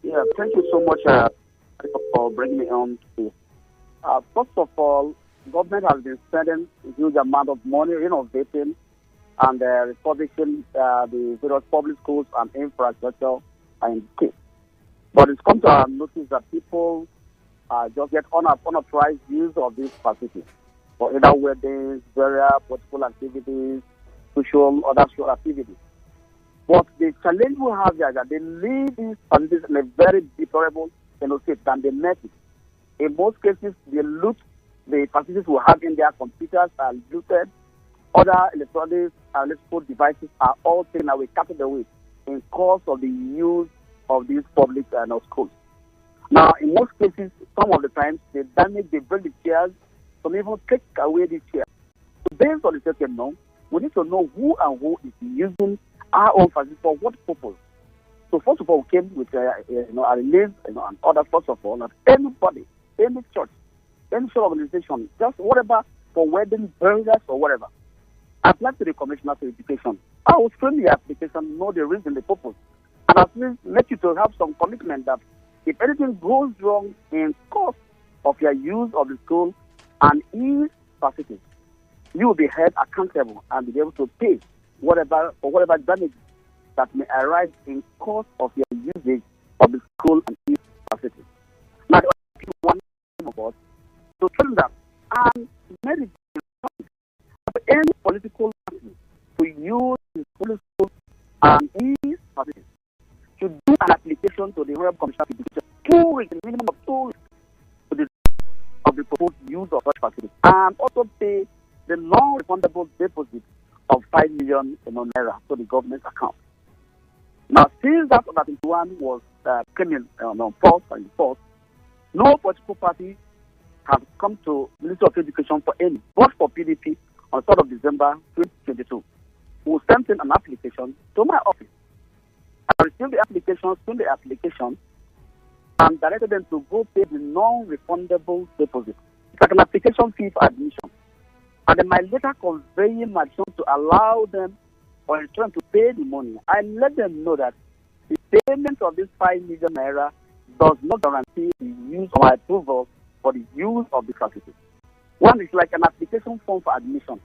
Yeah, thank you so much for bringing me on today. First of all, government has been spending a huge amount of money renovating and refurbishing the various public schools and infrastructure in the state. But it's come to our notice that people just get unauthorized use of these facilities for either weddings, burial, political activities, other social activities. But the challenge we have here is that they leave these facilities in a very deplorable state and they met it. In most cases, they loot the facilities we have in their computers are looted. Other electronics and electrical devices are all taken away, carted away in course of the use of these public schools. Now, in most cases, some of the times, they break the chairs, some even take away the chairs. So based on the second now, we need to know who and who is using our own facilities for what purpose. So first of all, we came with a release, an order, first of all, that anybody, any church, any sort of organization, just whatever, for wedding, burials, or whatever, apply to the Commissioner for Education. I will frame the application, know the reason, the purpose, and at least let you to have some commitment that if anything goes wrong in course of your use of the school and its facilities, you will be held accountable and be able to pay whatever damage that may arise in course of your usage of the school and its facilities. Now, the other thing one of us to tell them that and made it for any political party to use the school and its facilities to do an application to the Honorable Commissioner of Education 2 weeks, a minimum of 2 weeks, to the of the proposed use of such facilities, and also pay the non-refundable deposit of 5 million naira to the government account. Now, since that order 21 was came in force and enforced, no political party has come to Ministry of Education for any, but for PDP on 3rd of December 2022. We sent in an application to my office. I received the application, and directed them to go pay the non-refundable deposit. It's like an application fee for admission. And then my letter conveying my decision to allow them or instruct them to pay the money, I let them know that the payment of this 5 million naira does not guarantee the use or approval for the use of the facility. One is like an application form for admission.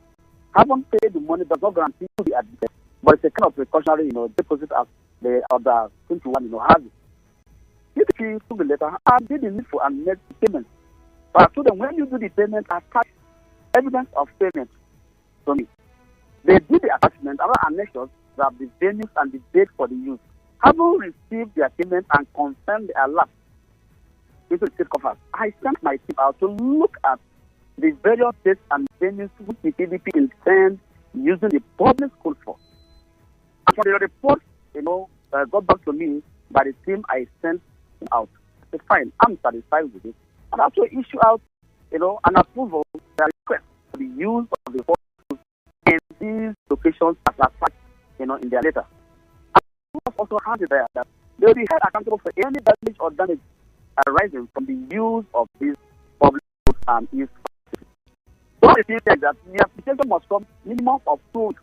Having paid the money does not guarantee to be admitted, but it's a kind of precautionary, deposit as the other 21, has it. PDP took the letter and did the needful and made the payment. But I told them, when you do the payment, attach evidence of payment to me. They did the attachment, other annexures that the venues and the date for the use. Having received their payment and confirmed the alert into the state coffers, I sent my team out to look at the various dates and venues which the PDP intend using the public school for. And for the report, got back to me by the team I sent out. I said, fine, I'm satisfied with it. And I also issue out, an approval that request for the use of the schools in these locations as attached, in their letter. And also has it there that they will be held accountable for any damage arising from the use of these public schools and its facilities. So it is like that the application must come minimum of 2 weeks.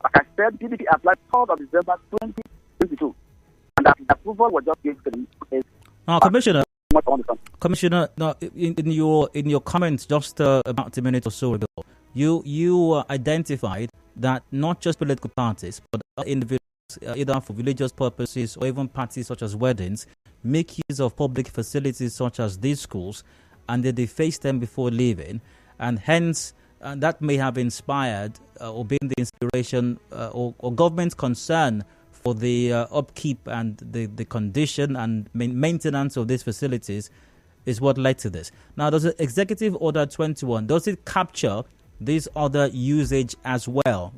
Like I said, PDP applied 3rd of December 2022. And that the approval was just given to them. Now, Commissioner, now, in your comments just about a minute or so ago, you identified that not just political parties, but individuals, either for religious purposes or even parties such as weddings, make use of public facilities such as these schools, and they deface them before leaving, and hence that may have inspired or been the inspiration or government's concern for the upkeep and the condition and maintenance of these facilities is what led to this. Now, does the Executive Order 21, does it capture this other usage as well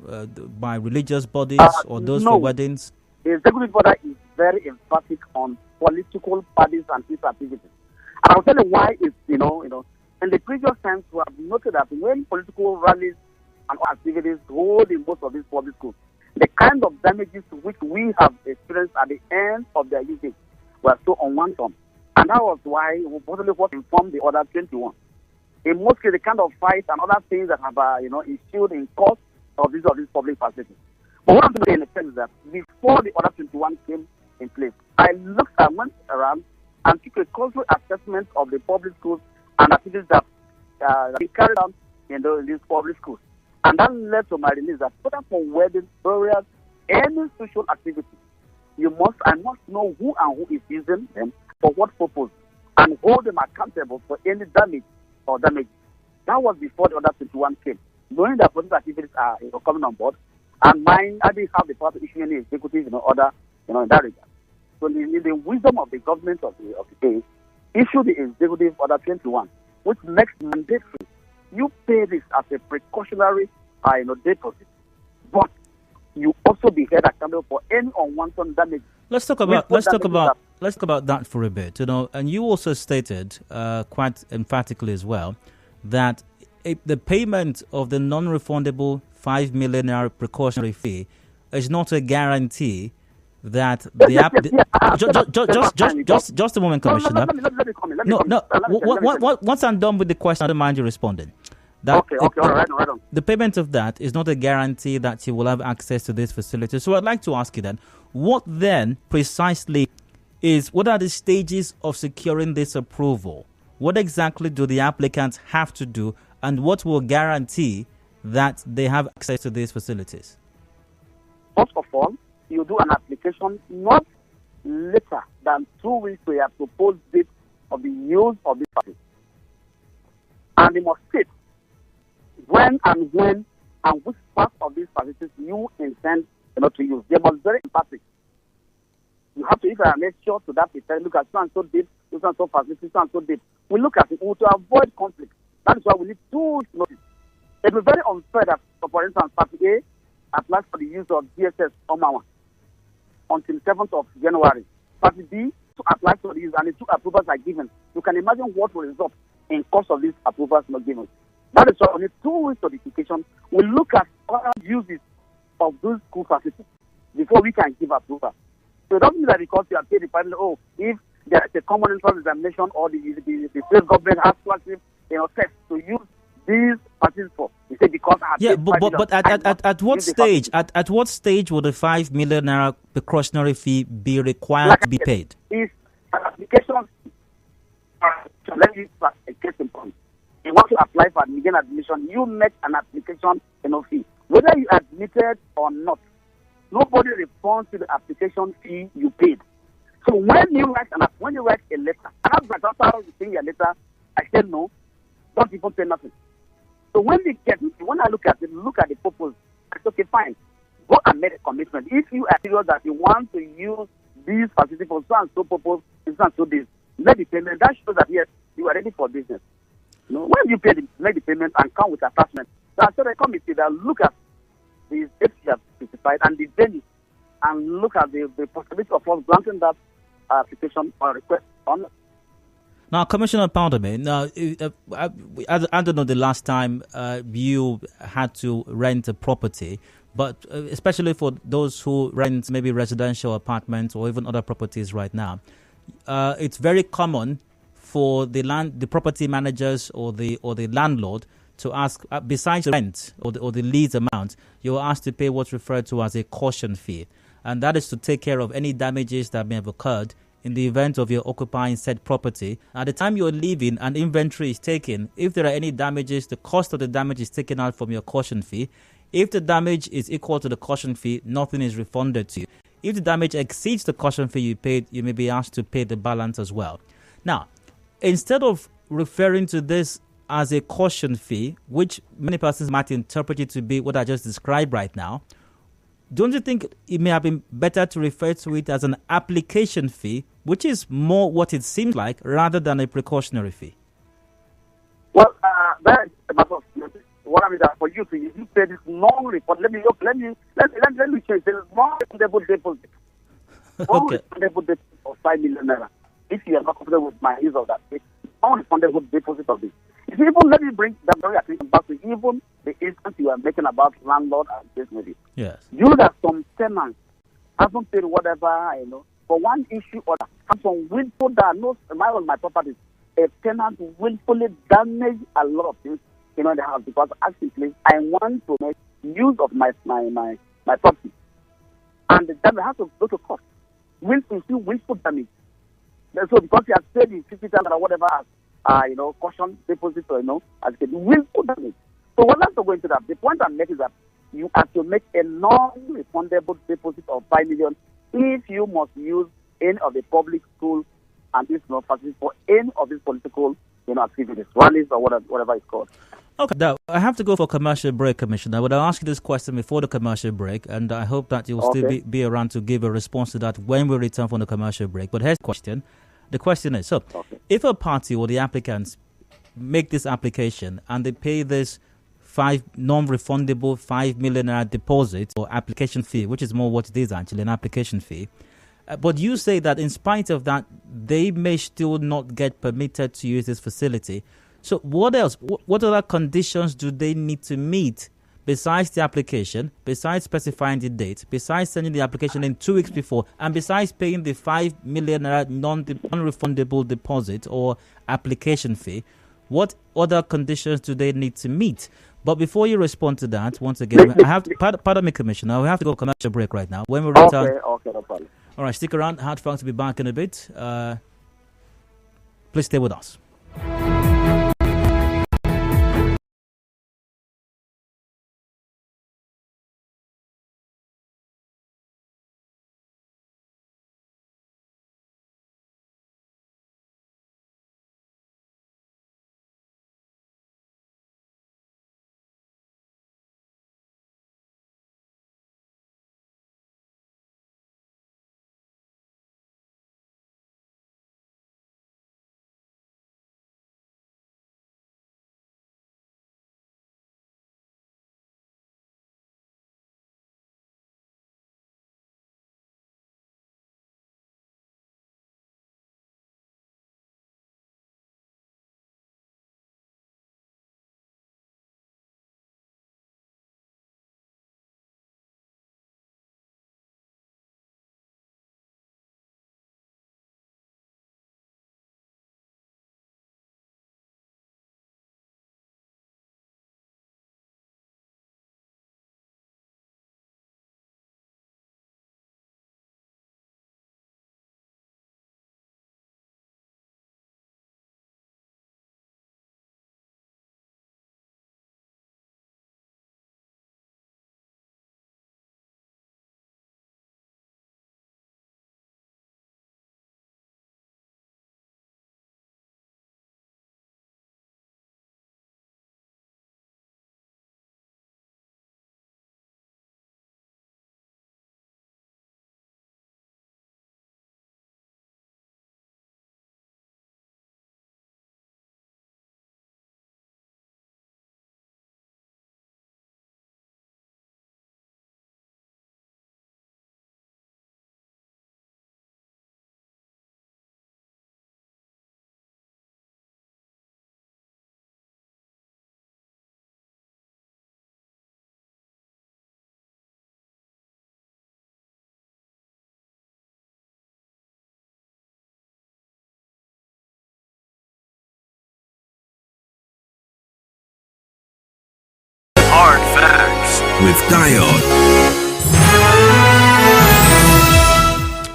by religious bodies or those for weddings? The Executive Order is very emphatic on political parties and its activities. And I'll tell you why it's, in the previous times we have noted that when political rallies and activities hold in most of these public schools, the kind of damages which we have experienced at the end of their usage were so unwanted. And that was why we possibly was informed the Order 21. In most cases, the kind of fights and other things that have, ensued in course of these public facilities. But what I'm going to say in the sense is that before the Order 21 came in place, I went around and took a cultural assessment of the public schools and activities that we carried out in these public schools. And that led to my release that whether for weddings, burials, any social activity, I must know who and who is using them, for what purpose, and hold them accountable for any damage or damage. That was before the other 21 came. Knowing that those activities are coming on board, and mine, I didn't have the power to issue any executive order in that regard. So in the wisdom of the government of the day, issue the executive order 21, which makes mandatory you pay this as a precautionary deposit, but you also be held accountable for any unwanted damage. Let's talk about that for a bit. And you also stated quite emphatically as well that the payment of the non-refundable 5 million naira precautionary fee is not a guarantee that the app. Just a moment, Commissioner. Once I'm done with the question, I don't mind you responding. Okay, all right. The payment of that is not a guarantee that you will have access to this facility. So I'd like to ask you then, what then precisely what are the stages of securing this approval? What exactly do the applicants have to do, and what will guarantee that they have access to these facilities? First of all, you do an application not later than 2 weeks to your proposed date of the use of this facility. And you must state when and which part of these facilities you intend to use. They must be very emphatic. You have to make sure to that extent, look at so and so date, so and so facility, so and so date. We look at it to avoid conflict. That is why we need 2 weeks notice. It will be very unfair that, for instance, Party A applies for the use of DSS Mmom until 7th of January. Party B to apply for the use, and the 2 approvals are given. You can imagine what will result in cost of these approvals not given. That is why we need 2 weeks notification. We look at other uses of those school facilities before we can give approval. So it doesn't mean that because you have paid the final, if there is a common entrance examination or the state government has collective tests to use these facilities for. You say because I have but at what stage? At what stage will the 5 million naira precautionary fee be required to be paid? If an application, let me use a case in point. You want to apply for admission, you make an application fee. Whether you admitted or not, nobody responds to the application fee you paid. So when you write a letter, and after you send your letter, I said no, don't even say nothing. So when I look at the purpose, I said, okay, fine, go and make a commitment. If you are serious that you want to use these facilities for so and so purpose, so and so this, make the payment. That shows that yes, you are ready for business. When you make the payment and come with attachment, so I said a committee that look at the dates you have specified and the venue, and look at the possibility of us granting that application or request on. Now, Commissioner, pardon me. Now, I don't know the last time you had to rent a property, but especially for those who rent maybe residential apartments or even other properties right now, it's very common for the property managers or the landlord to ask, besides rent or the lease amount, you're asked to pay what's referred to as a caution fee, and that is to take care of any damages that may have occurred in the event of your occupying said property. At the time you're leaving, an inventory is taken. If there are any damages, the cost of the damage is taken out from your caution fee. If the damage is equal to the caution fee, nothing is refunded to you. If the damage exceeds the caution fee you paid, you may be asked to pay the balance as well. Now, instead of referring to this as a caution fee, which many persons might interpret it to be what I just described right now, don't you think it may have been better to refer to it as an application fee, which is more what it seems like, rather than a precautionary fee? Well, that is a matter of notice. What I mean that for you to you pay this long report. Let me change. There is non-refundable deposit. Okay. Non-refundable deposit of 5 million naira. If you are not comfortable with my use of that, it's non-refundable deposit of this. If you even let me bring that very attention back to even the instance you are making about landlord and this maybe. Yes. You know that some tenants haven't paid whatever, for one issue or some willful damage, my properties, a tenant willfully damaged a lot of things in the house because actually I want to make use of my property. And the damage has to go to court. Willful damage. So because you have paid the 50,000 or whatever as caution deposit or as you will put on it. So we'll have to go into that. The point I'm making is that you have to make a non-refundable deposit of 5 million if you must use any of the public schools and this facilities for any of these political activities, rallies or whatever it's called. Okay, now I have to go for a commercial break, Commissioner. But I'll ask you this question before the commercial break, and I hope that you'll still be around to give a response to that when we return from the commercial break. But here's the question. The question is, if a party or the applicants make this application and they pay this non-refundable 5 million naira deposit or application fee, which is more what it is actually, an application fee, but you say that in spite of that, they may still not get permitted to use this facility. So what else? What other conditions do they need to meet besides the application, besides specifying the date, besides sending the application in 2 weeks before, and besides paying the 5 million non-refundable deposit or application fee? What other conditions do they need to meet? But before you respond to that, once again, I have to, pardon me, Commissioner, we have to go commercial break right now. When we return... Okay, no problem. All right, stick around. Hard Facts to be back in a bit. Please stay with us. Hard Facts with Diode.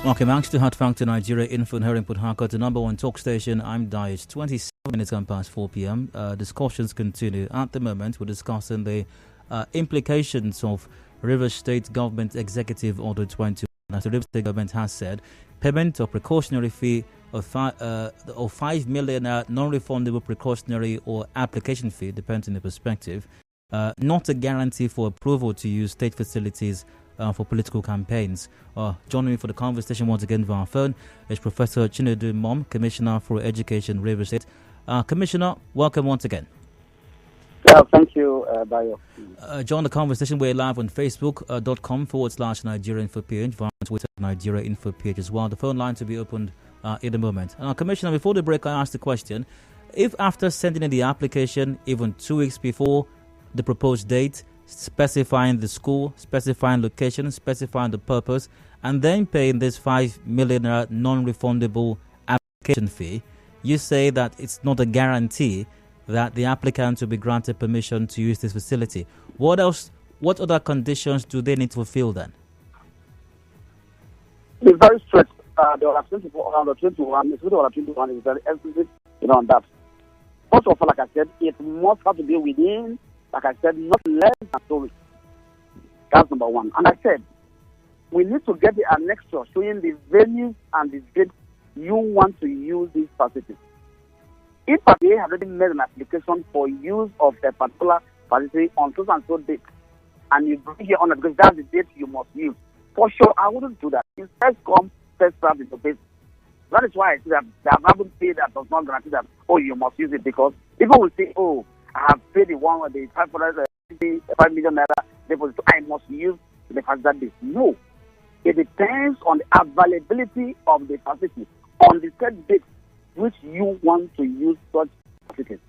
Welcome back to Hard Facts to Nigeria Info here in Port Harcourt, the number one talk station. I'm Diode. 27 minutes gone past 4 p.m. Discussions continue. At the moment, we're discussing the implications of Rivers State Government Executive Order 21. As the Rivers State Government has said, payment of precautionary fee of 5 million non-refundable precautionary or application fee, depends on the perspective, not a guarantee for approval to use state facilities for political campaigns. Joining me for the conversation once again via phone is Professor Chinedu Mmom, Commissioner for Education, Rivers State. Commissioner, welcome once again. Thank you, Bayo. Join the conversation. We're live on Facebook.com/Nigeria Info page, via Twitter, Nigeria Info page as well. The phone line to be opened in a moment. Commissioner, before the break, I asked the question, if after sending in the application, even 2 weeks before the proposed date, specifying the school, specifying location, specifying the purpose, and then paying this 5 million non-refundable application fee, you say that it's not a guarantee that the applicant will be granted permission to use this facility. What else? What other conditions do they need to fulfill then? It's very strict. the order 24, on the 21, the order 21 is very explicit, on that. First of all, like I said, it must have to be within, like I said, not less than 2 weeks. That's number one. And I said, we need to get the annexure showing the venues and the dates you want to use these facilities. If a has already made an application for use of a particular facility on so and so date, and you bring it on because that's the date you must use, for sure, I wouldn't do that. It's first come, first served in the basis. That is why I say that I haven't paid that does not guarantee that, you must use it, because people will say, I have paid the one with the 5 million naira deposit, so I must use the facility. No. It depends on the availability of the facility on the set date which you want to use such facilities.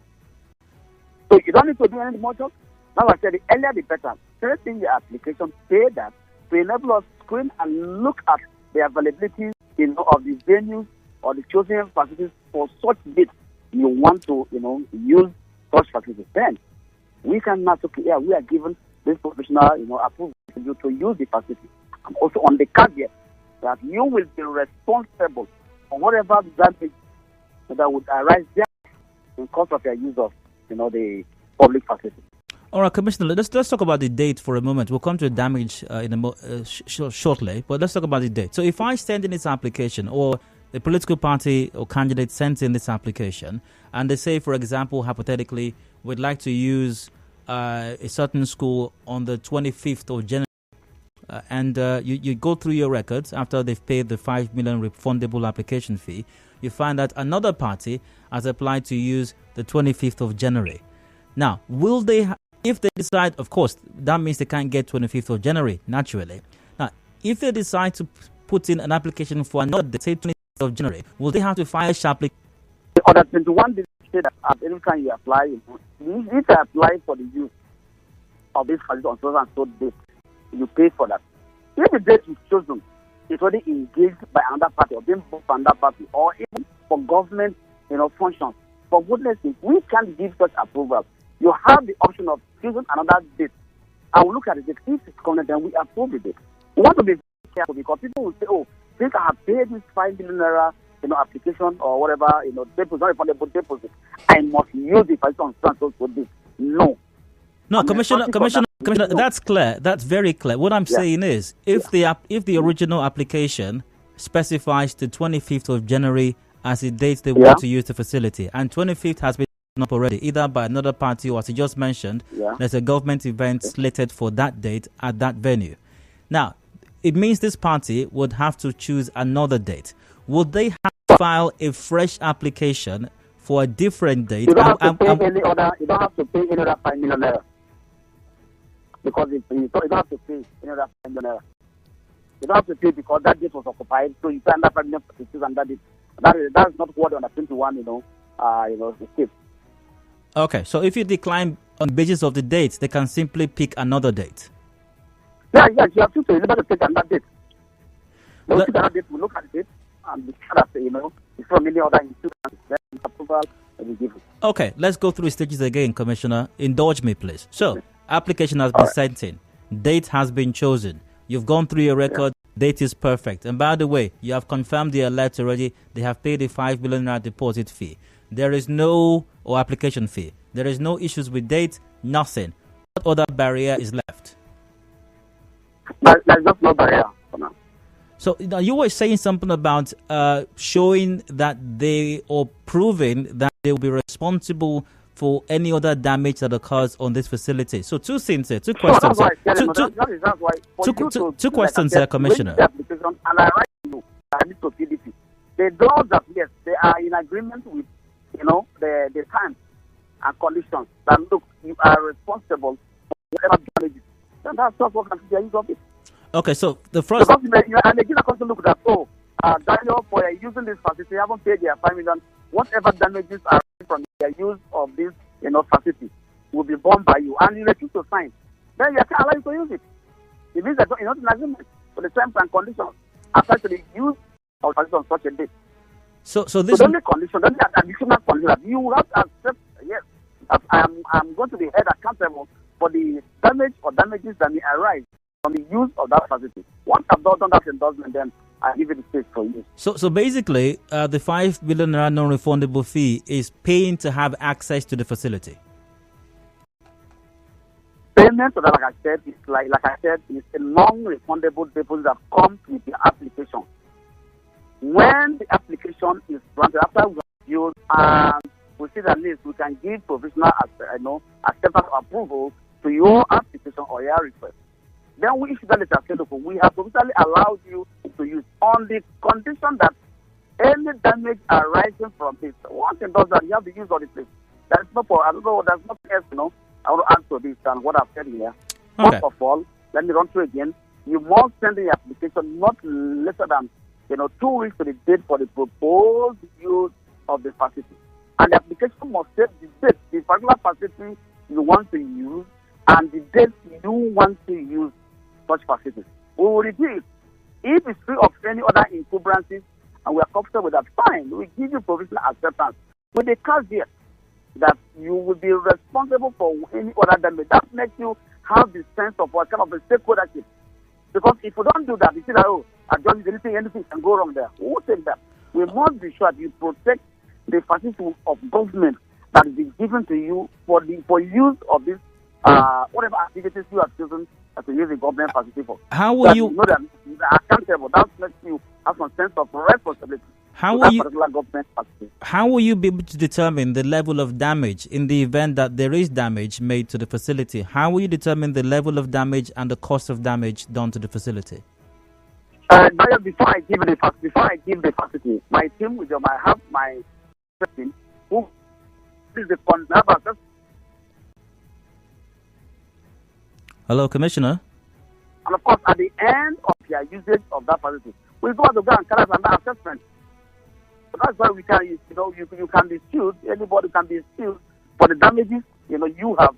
So you don't need to do any more job. Now I said, the earlier the better. First in your application, say that to enable us to screen and look at the availability of the venues or the chosen facilities for such date you want to use such facilities. Then we can now say, we are given this professional approval to use the facility. And also on the caveat that you will be responsible for whatever damage that would arise there in course of your use of the public facility. All right, Commissioner, let's talk about the date for a moment. We'll come to the damage shortly, but let's talk about the date. So if I send in this application, or the political party or candidate sends in this application, and they say, for example, hypothetically, we'd like to use a certain school on the 25th of January, and you go through your records after they've paid the 5 million refundable application fee, you find that another party has applied to use the 25th of January. Now, will they... If they decide, of course, that means they can't get 25th of January, naturally. Now, if they decide to put in an application for another date, say 25th of January, will they have to file sharply? Order 21 did say that at any time you apply, if you apply for the use of this facility on so and so date, you pay for that. If the date is chosen, it's already engaged by another party or being booked by another party, or even for government functions. For goodness sake, we can't give such approval. You have the option of choosing another date. I will look at the date. If it's convenient, then we approve the date. We want to be careful because people will say, since I have paid this 5 million naira, application or whatever, deposit, not refundable deposit, I must use the facility on so and so date. No. No, Commissioner, that's clear. That's very clear. What I'm saying is, if the original application specifies the 25th of January as the date they want to use the facility, and 25th has been up already, either by another party or, as you just mentioned, there's a government event slated for that date at that venue. Now, it means this party would have to choose another date. Would they have to file a fresh application for a different date? You don't have to pay any other. You don't have to pay any other 5 million naira. Because you don't have to pay any other 5 million naira. You don't have to pay because that date was occupied, so you pay another 5 million to choose another date. That's not what on the 21, escape. Okay, so if you decline on the basis of the date, they can simply pick another date. Yeah, you have to say, to pick another date. We'll pick another date, we'll look at the date, and be sure that, it's from any other institution, then approval, and we give it. Okay, let's go through stages again, Commissioner. Indulge me, please. So, application has been sent in. Date has been chosen. You've gone through your record. Date is perfect. And by the way, you have confirmed the alert already. They have paid the 5 million naira deposit fee. There is no application fee. There is no issues with date, nothing. What other barrier is left? There's just no barrier for now. So you were saying something about showing that they, or proving that they will be responsible for any other damage that occurs on this facility. So two things here, two questions. Two questions here, Commissioner. And I write to you, I need to PDP. The those that, yes, they are in agreement with the time and conditions that look, you are responsible for whatever damages. And that's just what can be the use of it. Okay, so the first... Because, and again, I come to look at that, Daniel, for using this facility, you haven't paid their 5 million. Whatever damages are from their use of this, facility will be borne by you. And you refuse to sign. Then you can't allow you to use it. It means that you're not in agreement for the terms and conditions attached to the use of facility on such a date. So this... So the only condition, the only additional condition that you have to accept, yes, I'm going to be held accountable for the damage or damages that may arise from the use of that facility. Once I've done that endorsement, then and give it the space for use. So basically, the 5 billion naira non-refundable fee is paying to have access to the facility. Payment, so that, like I said, is a non-refundable deposit that comes with the application. When the application is granted, after we review and we see the list, we can give provisional acceptance or approval to your application or your request. Then we issue that letter saying, look, we have provisionally allowed you to use on the condition that any damage arising from this. Once it does that, you have to use all the place. That's not for, I don't know, there's nothing else, I want to add to this and what I've said here. Okay. First of all, let me run through again. You must send the application not lesser than 2 weeks to the date for the proposed use of the facility. And the application must state the date, the particular facility you want to use, and the date you want to use such facilities. We will review it. If it's free of any other encumbrances and we are comfortable with that, fine. We give you provisional acceptance with the caveat that you will be responsible for any other damage. That makes you have the sense of what kind of a stakeholdership. Because if you don't do that, you see that, I don't do anything can go wrong there. Who will take that? We must be sure that you protect the facility of government that is given to you for use of this whatever activities you have chosen to use the government facility for. How will you know that you are accountable? That makes you have some sense of responsibility. How will you be able to determine the level of damage in the event that there is damage made to the facility? How will you determine the level of damage and the cost of damage done to the facility? Before I give the facility, my team I have my team who is the conservator. Hello, Commissioner. And of course, at the end of your usage of that facility, we go to go and carry another assessment. So that's why we can, you can be sued. Anybody can be sued for the damages, you have,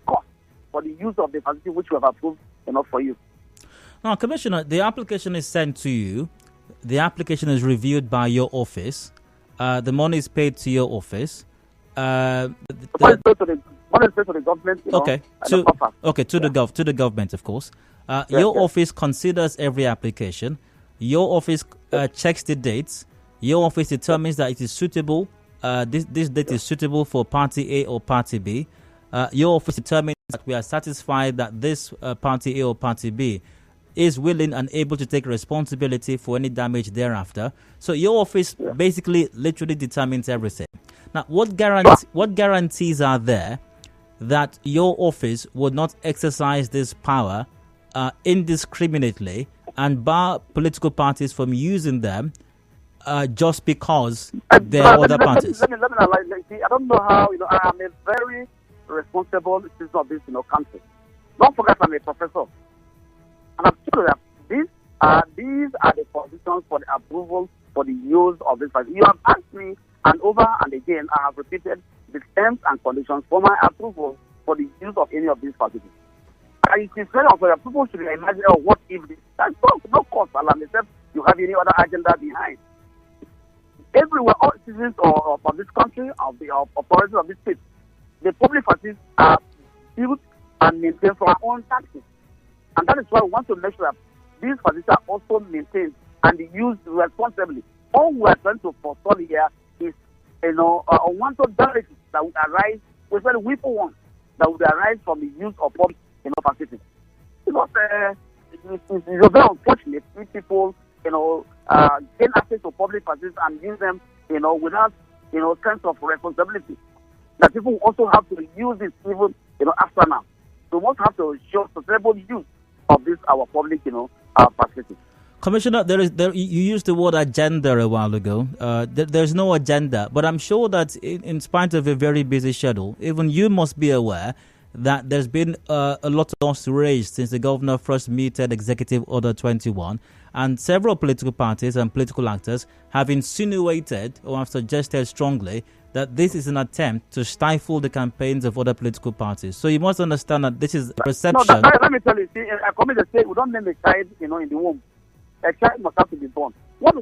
cost for the use of the facility which we have approved, for you. Now, Commissioner, the application is sent to you. The application is reviewed by your office. The money is paid to your office. The money is paid to the government. To the government, of course. Your office considers every application. Your office checks the dates. Your office determines that it is suitable. This date is suitable for Party A or Party B. Your office determines that we are satisfied that this Party A or Party B is willing and able to take responsibility for any damage thereafter. So your office basically literally determines everything. Now, what guarantees are there that your office would not exercise this power indiscriminately and bar political parties from using them just because there are other parties? Let me I don't know how, I am a very responsible citizen of this country. Don't forget I'm a professor. And I'm sure that these are the conditions for the approval for the use of this facility. You have asked me, and over and again, I have repeated the terms and conditions for my approval for the use of any of these facilities. And it is very unfair. People should imagine, what if this? That's no cost, alarm, except you have any other agenda behind. Everywhere, all citizens of this country, of authorities of this state, the public facilities are built and maintained from our own taxes. And that is why we want to make sure that these facilities are also maintained and used responsibly. All we are trying to forestall here is, unwanted damages that would arise, especially weaker ones, that would arise from the use of public, facilities. Because it's very unfortunate if people, gain access to public facilities and use them, without, sense of responsibility. That people also have to use this even, after now. So we must have to show sustainable use of this our public, facilities. Commissioner, you used the word agenda a while ago. There's no agenda, but I'm sure that in spite of a very busy schedule, even you must be aware that there's been a lot of loss raised since the governor first meted Executive Order 21, and several political parties and political actors have insinuated or have suggested strongly that this is an attempt to stifle the campaigns of other political parties. So you must understand that this is a perception. No, let me tell you, I come in to say we don't name a child, in the womb. A child must have to be born. What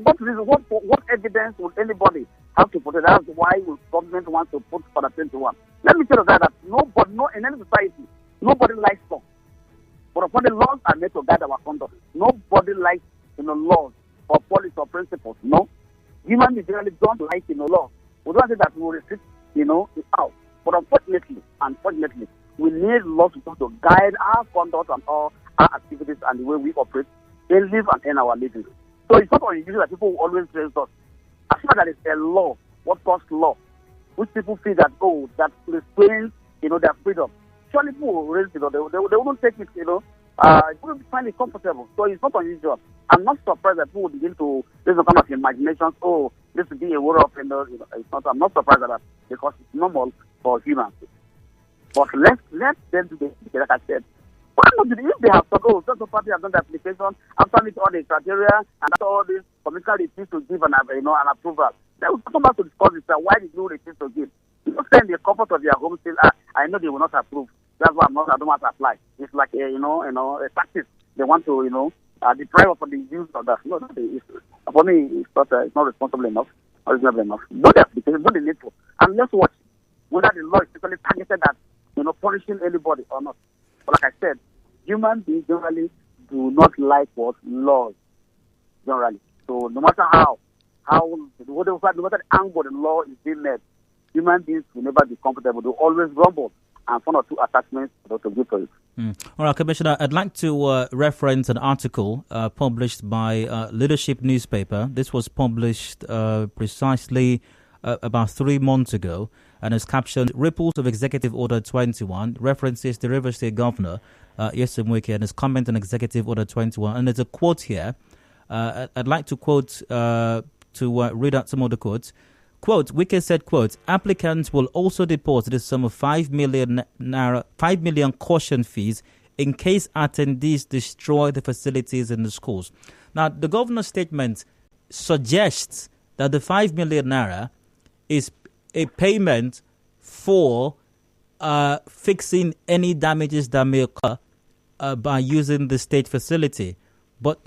evidence would anybody have to put it? That's why government wants to put for the 21. Let me tell you that nobody, in any society, nobody likes law. But upon the laws are made to guide our conduct. Nobody likes, laws or policies or principles. No. Human beings generally don't like, laws. We don't say that we will restrict, it out. But unfortunately, we need laws to guide our conduct and all our activities and the way we operate and live and earn our living. So it's not unusual that people will always raise us. As soon as there is a law, what calls law, which people feel that, that restrains, their freedom. Surely people will raise, they wouldn't take it, it wouldn't find it comfortable. So it's not unusual. I'm not surprised that people will begin to raise some kind of imaginations, this would be a war of, it's not, I'm not surprised at that because it's normal for humans. But let them do the like I said. Why not do if they have thought, just the party have done the application, after meeting all the criteria, and after all this commission refuse to give an approval, they will come back to discuss this. Why did you refuse to give? You don't stay in the comfort of their home still. I know they will not approve. That's why I don't want to apply. It's like a tactic. They want to deprive of the use of that. No, for me, it's not responsible enough or reasonable enough. Do the application, do the needful, and let's watch whether the law is actually targeted at punishing anybody or not. But like I said, human beings generally do not like what laws generally. So no matter no matter the angle the law is being made, human beings will never be comfortable. They will always grumble and one or two attachments to give to it. All right, Commissioner, I'd like to reference an article published by Leadership newspaper. This was published precisely about 3 months ago, and is captioned "Ripples of Executive Order 21." References the Rivers State Governor, Nyesom Wike, and his comment on Executive Order 21. And there's a quote here. I'd like to quote read out some of the quotes. Quote, Wike said, quote, applicants will also deposit the sum of 5 million caution fees in case attendees destroy the facilities in the schools. Now, the governor's statement suggests that the 5 million naira is a payment for fixing any damages that may occur by using the state facility. But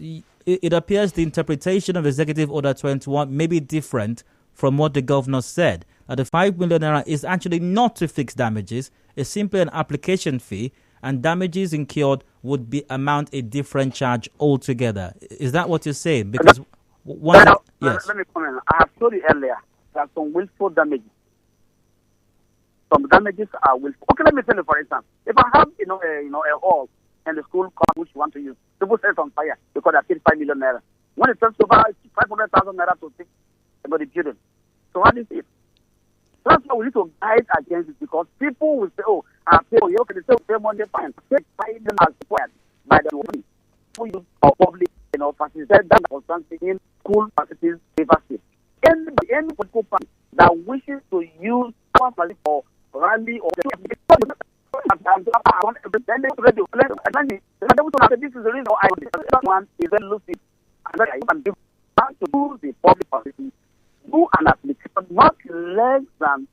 it appears the interpretation of Executive Order 21 may be different from what the governor said. The 5 million naira is actually not to fix damages. It's simply an application fee, and damages incurred would be amount a different charge altogether. Is that what you're saying? Because yes. Let me comment. I have told you earlier that some willful damages. Some damages are willful. Okay, let me tell you, for instance, if I have a hall in the school which you want to use, people set it on fire because I paid 5 million naira. When it turns over 500,000 naira to fix the building. So how do you see it? That's why we need to guide against it, because people will say, I pay, okay, they say, pay money, fine. Pay them as required by the money. People use our public, facilities that was in school facilities, state. Any political party that wishes to use our facility for rally or this is the reason why one is very lucid. And that I can give back to the public facility. Do an application not less than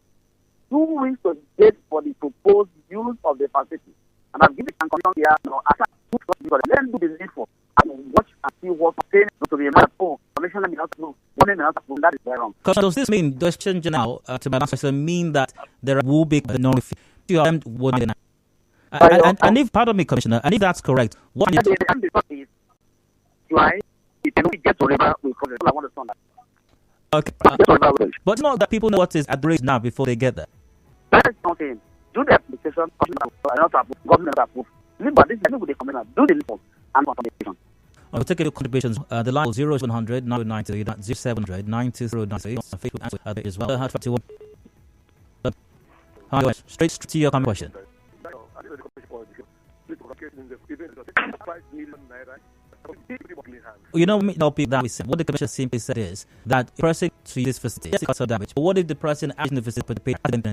2 weeks to date for the proposed use of the facility. And I've given a commission here, after 2 weeks, let them do the needful and watch and see what's saying to be able to commissioner may not approve. That is very wrong. Does this mean, does change now to my last question, mean that there will be no fee? And if, pardon me, Commissioner, and if that's correct, what is why it cannot get to river will cause it. I want to understand that. Okay. But not that people know what is at the rate now before they get there. That is nothing. Do the application, government approve. But this is with the commissioner. Do the needful and contribution. I'll take your contributions. The line is 0700 990 0700 9090 on Facebook as well. Hi, straight to your question. You know, that we said. What the commission simply said is that the person to use this facility, yes, because of damage. But what if the person actually in the facility put the pay? I think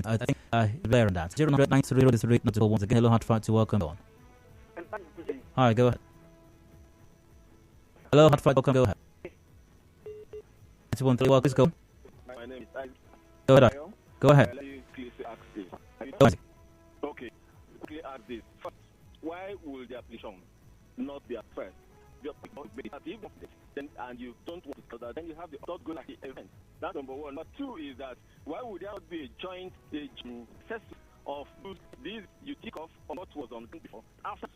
clear on that. 0900 930 once again. Hello, hard fight to welcome on. Hi, go ahead. Hello, hard fight, welcome. Go ahead. 9131, please go. My name is Isaac. Go ahead. Go ahead. Okay. Ask this. First, why will the application not be first? And you don't want to tell that, then you have the not going at the event. That's number one. Number two is that why would there not be a joint test of these you tick off on what was on before? After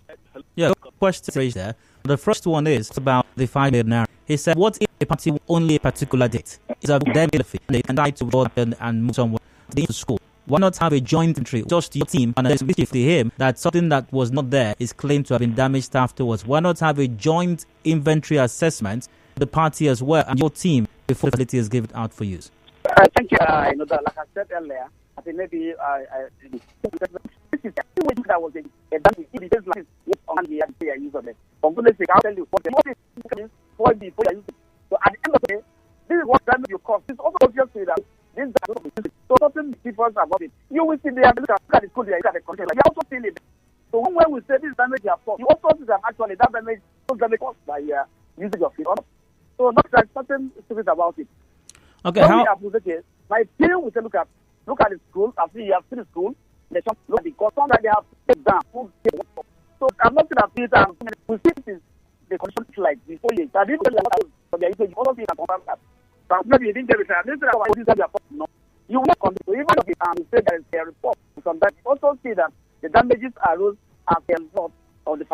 questions raised there. The first one is about the 5 million naira. He said, what if a party only a particular date? It's a dead benefit. They can die to vote and move somewhere to school. Why not have a joint entry, just your team, and there's risk to him that something that was not there is claimed to have been damaged afterwards? Why not have a joint inventory assessment, the party as well, and your team, before the facility is given out for use? Thank you. Like I said earlier, I think maybe this is that was a damage. It is like on the use of it. For goodness sake, I'll tell you what the most is for the use. So at the end of the day, this is what damage you cause. It's also obvious to you that this is so nothing different about it. You will see there, look at the school there, look at the content. You also feel it. So when we say this damage you have caused, you also see that actually that damage was caused by usage of it. So not that nothing stupid about it. Okay, my team will say, look at the school. After you have seen the school, they shop, look at the cost. Some that they have taken down. So I'm not saying that Peter we see this is the condition like before you. I didn't tell you for their usage. You also see that confirm that. But maybe you didn't get it. I didn't say that this is your no. You will not continue. So even if you say there is a report, sometimes you also see that the damages arose as a result of the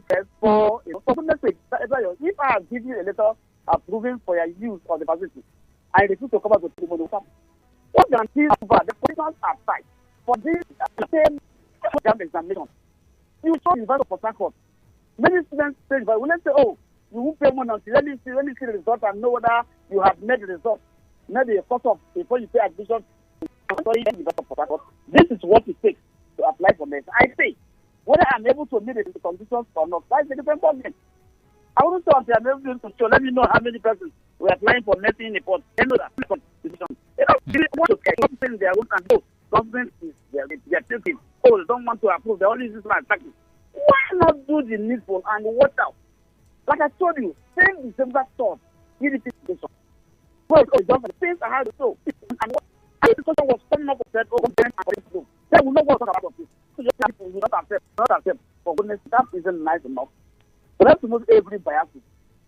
test for for goodness sake. If I have given you a letter approving for your use of the facility, I refuse to come back to the money. What guarantees the conditions are tight for this same examination? You saw the result of Port Harcourt. Many students say, but when they say, oh, you won't pay money until let me see the result and know whether you have made the result. Maybe a cost of before you pay admission. This is what it takes to apply for this. I say, whether I'm able to meet the conditions or not, that's a different problem. I wouldn't say until I'm able to show. Let me know how many persons were applying for nursing in the port. They know that. They don't really want to care. Something they want and do. Government is they're taking. Oh, they don't want to approve. They only use my practice. Why not do the needful and watch out? Like I told you, same December thought. EDP situation. Well, the things I had to show. And what the discussion was coming up with said, oh, then they will not work on about this. So just people will not accept. For goodness, that isn't nice enough. So let's remove every bias.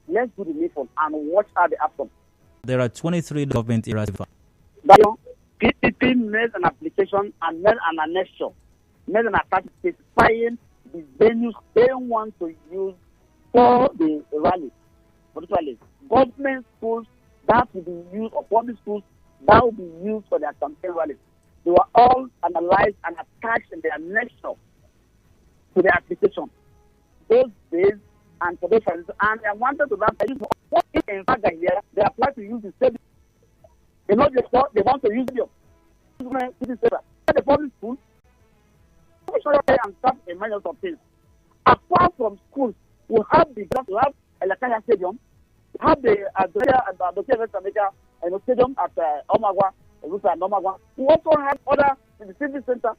Let's do the needful and watch out the outcome. There are 23 government areas. PPP made an application and made an annexure, made an attack specifying the venues they want to use for the rally. For the rally. Government schools that will be used, or public schools that will be used for their campaign rallies. They were all analyzed and attached in the annexure to the application. Those days and for those and I wanted to use what if in fact they apply to use the stadium. They want to use the public school. I'm sure they and start a million of things. Apart from schools, we have Elakaya Stadium, we have the stadium at Omagwa, Omagwa. We also have other in the city center.